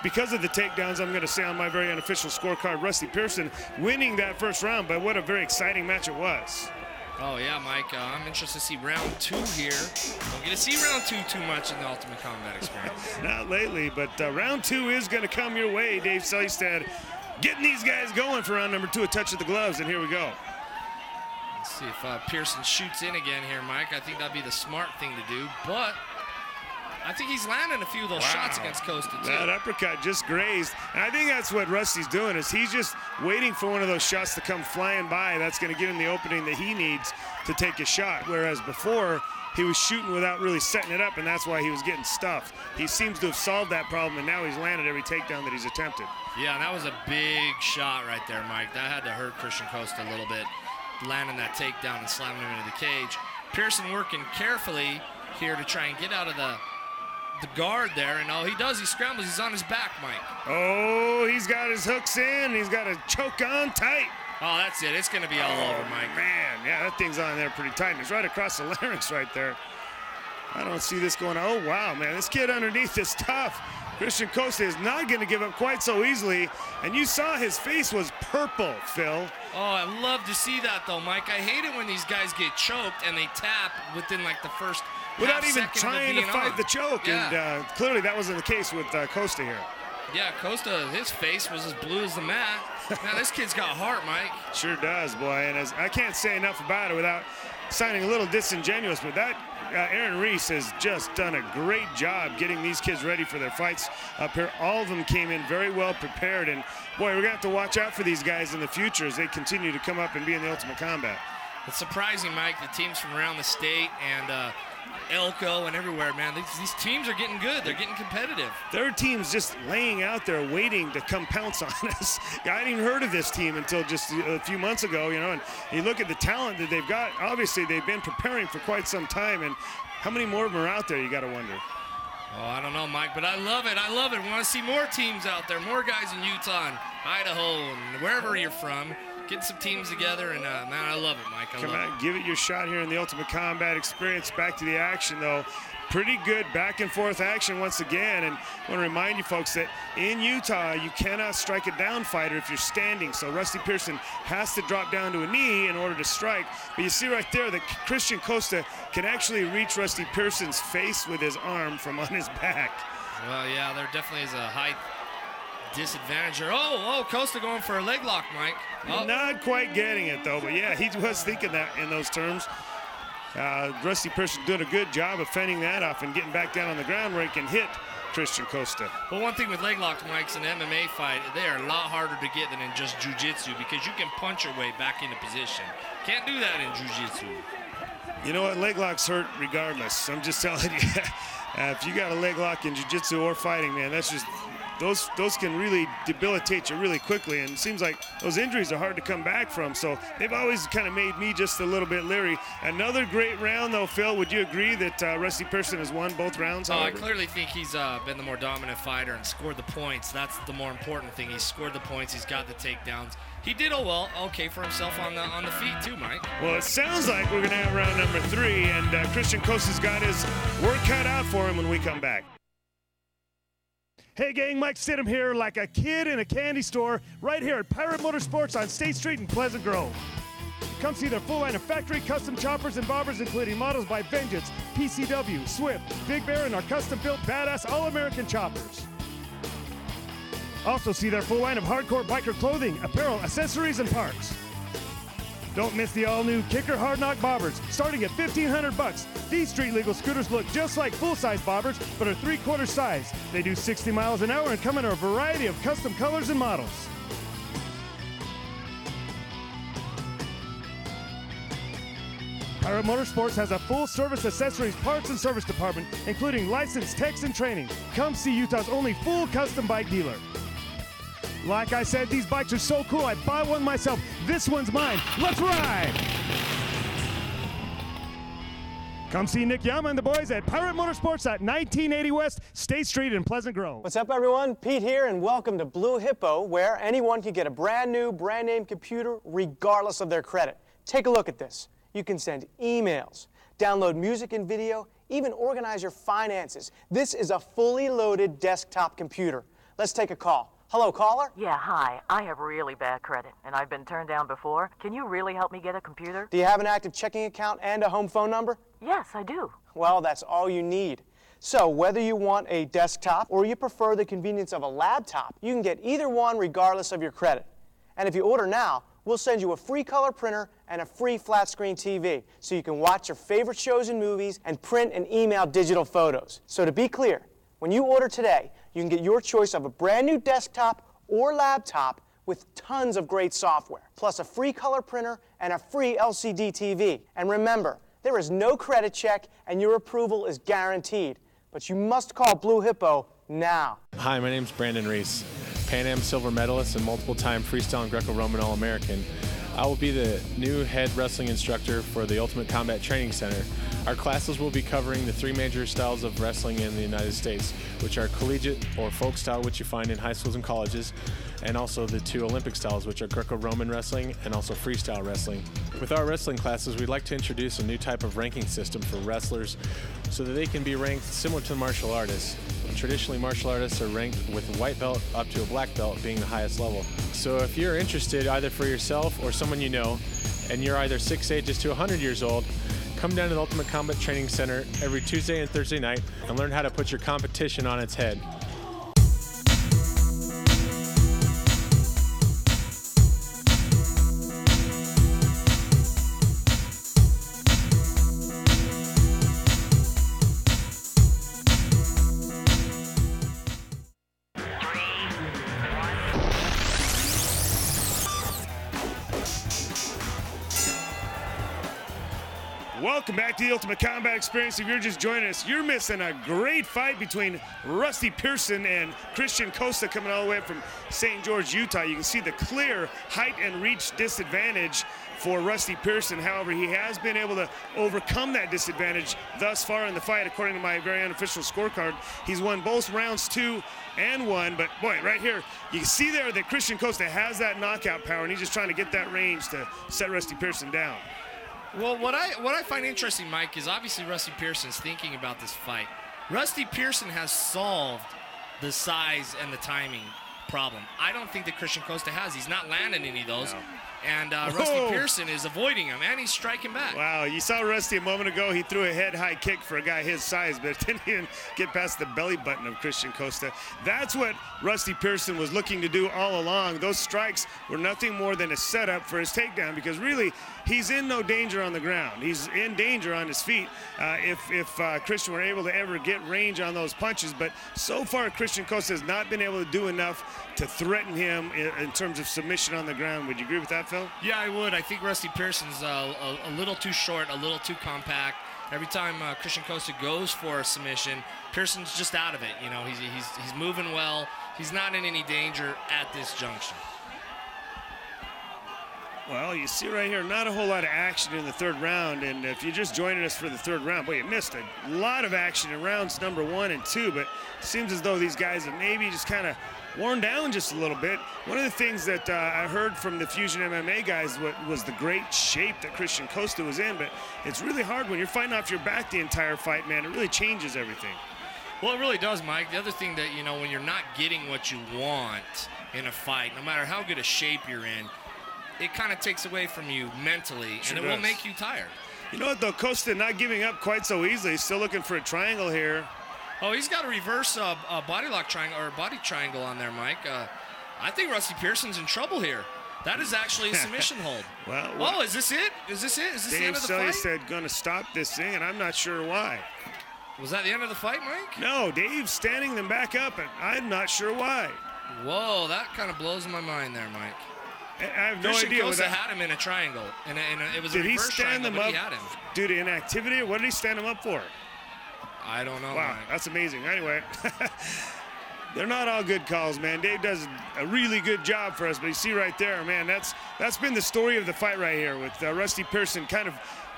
because of the takedowns, I'm going to say on my very unofficial scorecard, Rusty Pearson winning that first round, but what a very exciting match it was. Oh, yeah, Mike. I'm interested to see round 2 here. Don't get to see round 2 too much in the Ultimate Combat experience. Not lately, but round 2 is going to come your way, Dave Selstad. Getting these guys going for round number 2, a touch of the gloves, and here we go. Let's see if Pearson shoots in again here, Mike. I think that'd be the smart thing to do, but I think he's landing a few of those shots against Costa, too. That uppercut just grazed. And I think that's what Rusty's doing, is he's just waiting for one of those shots to come flying by. That's going to give him the opening that he needs to take a shot, whereas before he was shooting without really setting it up, and that's why he was getting stuffed. He seems to have solved that problem, and now he's landed every takedown that he's attempted. Yeah, and that was a big shot right there, Mike. That had to hurt Christian Costa a little bit, landing that takedown and slamming him into the cage. Pearson working carefully here to try and get out of the guard there, and all he does, he scrambles, he's on his back, Mike. Oh, he's got his hooks in, he's got a choke on tight. Oh, that's it, it's gonna be all over, Mike. Man, yeah, that thing's on there pretty tight, and it's right across the larynx right there. I don't see this going, oh wow, man, this kid underneath is tough. Christian Costa is not going to give up quite so easily, and you saw his face was purple, Phil. Oh, I love to see that, though, Mike. I hate it when these guys get choked and they tap within, like, the first without half even second trying of to being fight on. the choke, Yeah. and clearly that wasn't the case with Costa here. Yeah, Costa, his face was as blue as the mat. Man, this kid's got heart, Mike. Sure does, boy, and I can't say enough about it without sounding a little disingenuous, but that Aaron Reese has just done a great job getting these kids ready for their fights up here. All of them came in very well prepared, and boy, we're going to have to watch out for these guys in the future as they continue to come up and be in the Ultimate Combat. It's surprising, Mike, the teams from around the state and Elko and everywhere, man. These teams are getting good. They're getting competitive. There are teams just laying out there waiting to come pounce on us. I hadn't even heard of this team until just a few months ago, you know, and you look at the talent that they've got. Obviously, they've been preparing for quite some time, and how many more of them are out there, you got to wonder. Oh, I don't know, Mike, but I love it. I love it. Want to see more teams out there, more guys in Utah and Idaho and wherever you're from. Getting some teams together, and man, I love it, Mike. Come out, give it your shot here in the Ultimate Combat experience. Back to the action, though. Pretty good back and forth action once again. And I want to remind you folks that in Utah, you cannot strike a down fighter if you're standing. So Rusty Pearson has to drop down to a knee in order to strike. But you see right there that Christian Costa can actually reach Rusty Pearson's face with his arm from on his back. Well, yeah, there definitely is a height disadvantage here. Oh, Costa going for a leg lock, Mike. Oh. Not quite getting it, though, but yeah, he was thinking that in those terms. Rusty Pearson doing a good job of fending that off and getting back down on the ground where he can hit Christian Costa. Well, one thing with leg locks, Mike's an MMA fight, they are a lot harder to get than in just jiu-jitsu because you can punch your way back into position. Can't do that in jiu-jitsu. You know what? Leg locks hurt regardless. I'm just telling you. If you got a leg lock in jiu-jitsu or fighting, man, that's just... Those can really debilitate you really quickly, and it seems like those injuries are hard to come back from, so they've always kind of made me just a little bit leery. Another great round, though, Phil. Would you agree that Rusty Pearson has won both rounds? I clearly think he's been the more dominant fighter and scored the points. That's the more important thing. He's scored the points. He's got the takedowns. He did okay for himself on the feet, too, Mike. Well, it sounds like we're going to have round number 3, and Christian Costa's got his work cut out for him when we come back. Hey gang, Mike Stidham here, like a kid in a candy store, right here at Pirate Motorsports on State Street in Pleasant Grove. Come see their full line of factory custom choppers and bobbers, including models by Vengeance, PCW, Swift, Big Bear, and our custom-built badass all-American choppers. Also see their full line of hardcore biker clothing, apparel, accessories, and parts. Don't miss the all-new Kicker Hard Knock bobbers, starting at $1,500. These street-legal scooters look just like full-size bobbers, but are 3/4 size. They do 60 miles an hour and come in a variety of custom colors and models. Pirate Motorsports has a full-service accessories, parts, and service department, including licensed techs and training. Come see Utah's only full custom bike dealer. Like I said, these bikes are so cool, I'd buy one myself. This one's mine. Let's ride! Come see Nick Yama and the boys at Pirate Motorsports at 1980 West State Street in Pleasant Grove. What's up, everyone? Pete here, and welcome to Blue Hippo, where anyone can get a brand new, brand name computer regardless of their credit. Take a look at this. You can send emails, download music and video, even organize your finances. This is a fully loaded desktop computer. Let's take a call. Hello, caller? Yeah, hi. I have really bad credit, and I've been turned down before. Can you really help me get a computer? Do you have an active checking account and a home phone number? Yes, I do. Well, that's all you need. So whether you want a desktop or you prefer the convenience of a laptop, you can get either one regardless of your credit. And if you order now, we'll send you a free color printer and a free flat screen TV so you can watch your favorite shows and movies and print and email digital photos. So to be clear, when you order today, you can get your choice of a brand new desktop or laptop with tons of great software, plus a free color printer and a free LCD TV. And remember, there is no credit check and your approval is guaranteed. But you must call Blue Hippo now. Hi, my name's Brandon Reese, Pan Am silver medalist and multiple-time freestyle and Greco-Roman All-American. I will be the new head wrestling instructor for the Ultimate Combat Training Center, Our classes will be covering the 3 major styles of wrestling in the United States, which are collegiate or folk style, which you find in high schools and colleges, and also the 2 Olympic styles, which are Greco-Roman wrestling and also freestyle wrestling. With our wrestling classes, we'd like to introduce a new type of ranking system for wrestlers so that they can be ranked similar to martial artists. Traditionally, martial artists are ranked with a white belt up to a black belt being the highest level. So if you're interested, either for yourself or someone you know, and you're either 6'8" just to 100 years old, come down to the Ultimate Combat Training Center every Tuesday and Thursday night and learn how to put your competition on its head. Welcome back to the Ultimate Combat Experience. If you're just joining us, you're missing a great fight between Rusty Pearson and Christian Costa coming all the way from St. George, Utah. You can see the clear height and reach disadvantage for Rusty Pearson. However, he has been able to overcome that disadvantage thus far in the fight. According to my very unofficial scorecard, he's won both rounds 2 and 1. But boy, right here, you can see there that Christian Costa has that knockout power, and he's just trying to get that range to set Rusty Pearson down. Well, what I find interesting, Mike, is obviously Rusty Pearson's thinking about this fight. Rusty Pearson has solved the size and the timing problem. I don't think that Christian Costa has. He's not landing any of those. No. And Rusty Pearson is avoiding him, and he's striking back. Wow, you saw Rusty a moment ago. He threw a head-high kick for a guy his size, but it didn't even get past the belly button of Christian Costa. That's what Rusty Pearson was looking to do all along. Those strikes were nothing more than a setup for his takedown, because really, he's in no danger on the ground. He's in danger on his feet if Christian were able to ever get range on those punches. But so far, Christian Costa has not been able to do enough to threaten him in terms of submission on the ground. Would you agree with that, Phil? Yeah, I would. I think Rusty Pearson's a little too short, a little too compact. Every time Christian Costa goes for a submission, Pearson's just out of it. You know, he's moving well. He's not in any danger at this junction. Well, you see right here, not a whole lot of action in the 3rd round, and if you're just joining us for the 3rd round, boy, you missed a lot of action in rounds number 1 and 2, but it seems as though these guys have maybe just kind of worn down just a little bit. One of the things that I heard from the Fusion MMA guys was the great shape that Christian Costa was in, but it's really hard when you're fighting off your back the entire fight, man. It really changes everything. Well, it really does, Mike. The other thing that, you know, when you're not getting what you want in a fight, no matter how good a shape you're in, it kind of takes away from you mentally, and it will make you tired. You know what, though? Costa not giving up quite so easily. He's still looking for a triangle here. Oh, he's got a reverse body lock triangle, or body triangle on there, Mike. I think Rusty Pearson's in trouble here. That is actually a submission hold. Well, is this it? Is this it? Is this the end of the fight? Dave said going to stop this thing, and I'm not sure why. Was that the end of the fight, Mike? No, Dave's standing them back up, and I'm not sure why. Whoa, that kind of blows my mind there, Mike. I have no idea. Costa had him in a triangle, and it was a reverse triangle, but he had him. Due to inactivity, or what did he stand him up for? I don't know. Wow, that's amazing. Anyway, they're not all good calls, man. Dave does a really good job for us, but you see right there, man, that's been the story of the fight right here, with Rusty Pearson kind of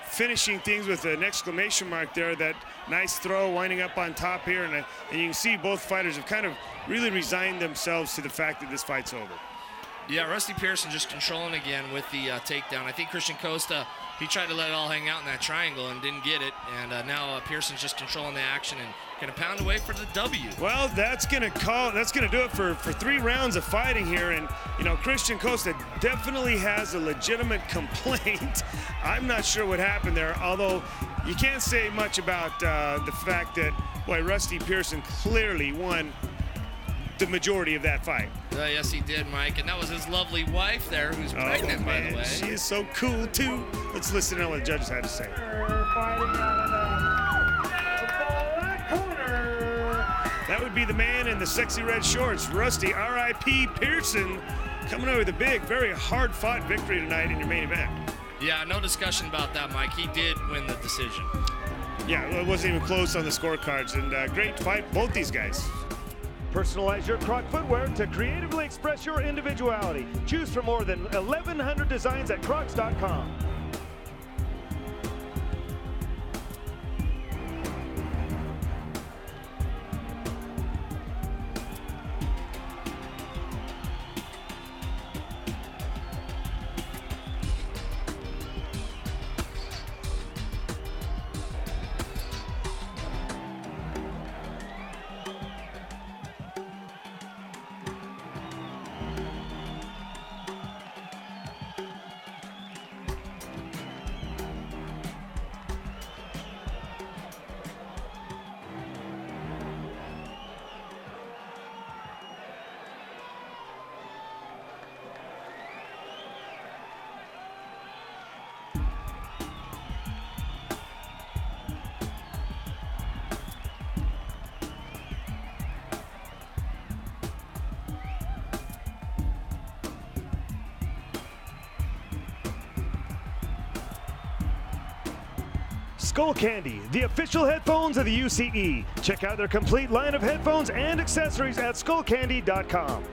finishing things with an exclamation mark there. That nice throw winding up on top here, and you can see both fighters have kind of really resigned themselves to the fact that this fight's over. Yeah, Rusty Pearson just controlling again with the takedown. I think Christian Costa, he tried to let it all hang out in that triangle and didn't get it. And now Pearson's just controlling the action and going to pound away for the W. Well, that's going to do it for 3 rounds of fighting here. And, you know, Christian Costa definitely has a legitimate complaint. I'm not sure what happened there, although you can't say much about the fact that, boy, Rusty Pearson clearly won the majority of that fight. Yes, he did, Mike, and that was his lovely wife there, who's pregnant, by the way. She is so cool, too. Let's listen to what the judges had to say. That would be the man in the sexy red shorts, Rusty R.I.P. Pearson, coming over with a big, very hard-fought victory tonight in your main event. Yeah, no discussion about that, Mike. He did win the decision. Yeah, it wasn't even close on the scorecards, and great fight, both these guys. Personalize your Croc footwear to creatively express your individuality. Choose from more than 1,100 designs at crocs.com. Skull Candy, the official headphones of the UCE. Check out their complete line of headphones and accessories at skullcandy.com.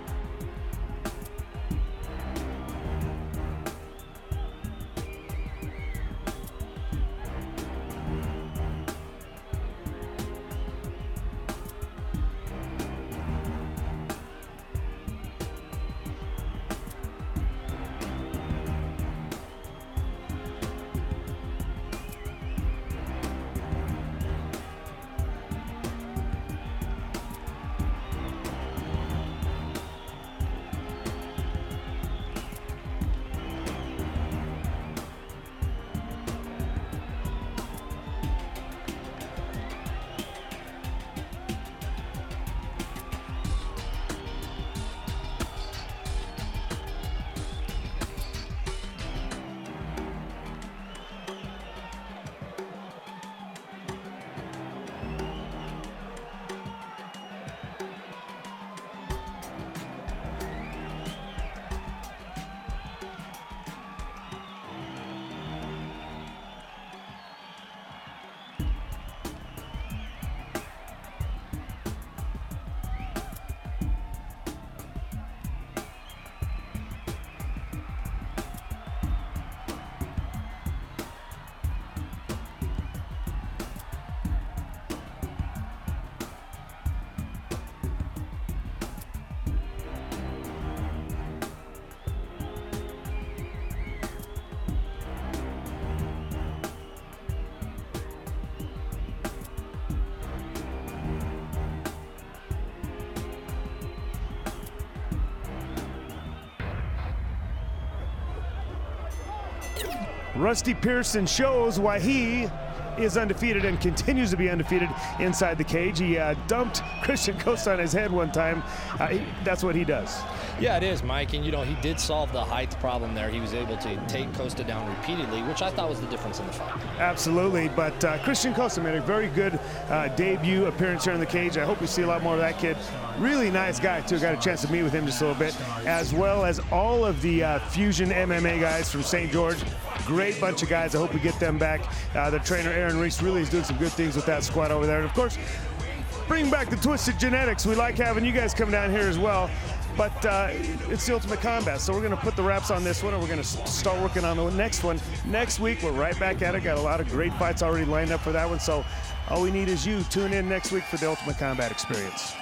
Rusty Pearson shows why he is undefeated and continues to be undefeated inside the cage. He dumped Christian Costa on his head one time. That's what he does. Yeah, it is, Mike. And, you know, he did solve the height problem there. He was able to take Costa down repeatedly, which I thought was the difference in the fight. Absolutely. But Christian Costa made a very good debut appearance here in the cage. I hope we see a lot more of that kid. Really nice guy, too. Got a chance to meet with him just a little bit, as well as all of the Fusion MMA guys from St. George. Great bunch of guys. I hope we get them back. The trainer, Aaron Reese, really is doing some good things with that squad over there. And, of course, bring back the Twisted Genetics. We like having you guys come down here as well. But it's the Ultimate Combat, so we're going to put the wraps on this one, and we're going to start working on the next one. Next week, we're right back at it. Got a lot of great fights already lined up for that one, so all we need is you. Tune in next week for the Ultimate Combat experience.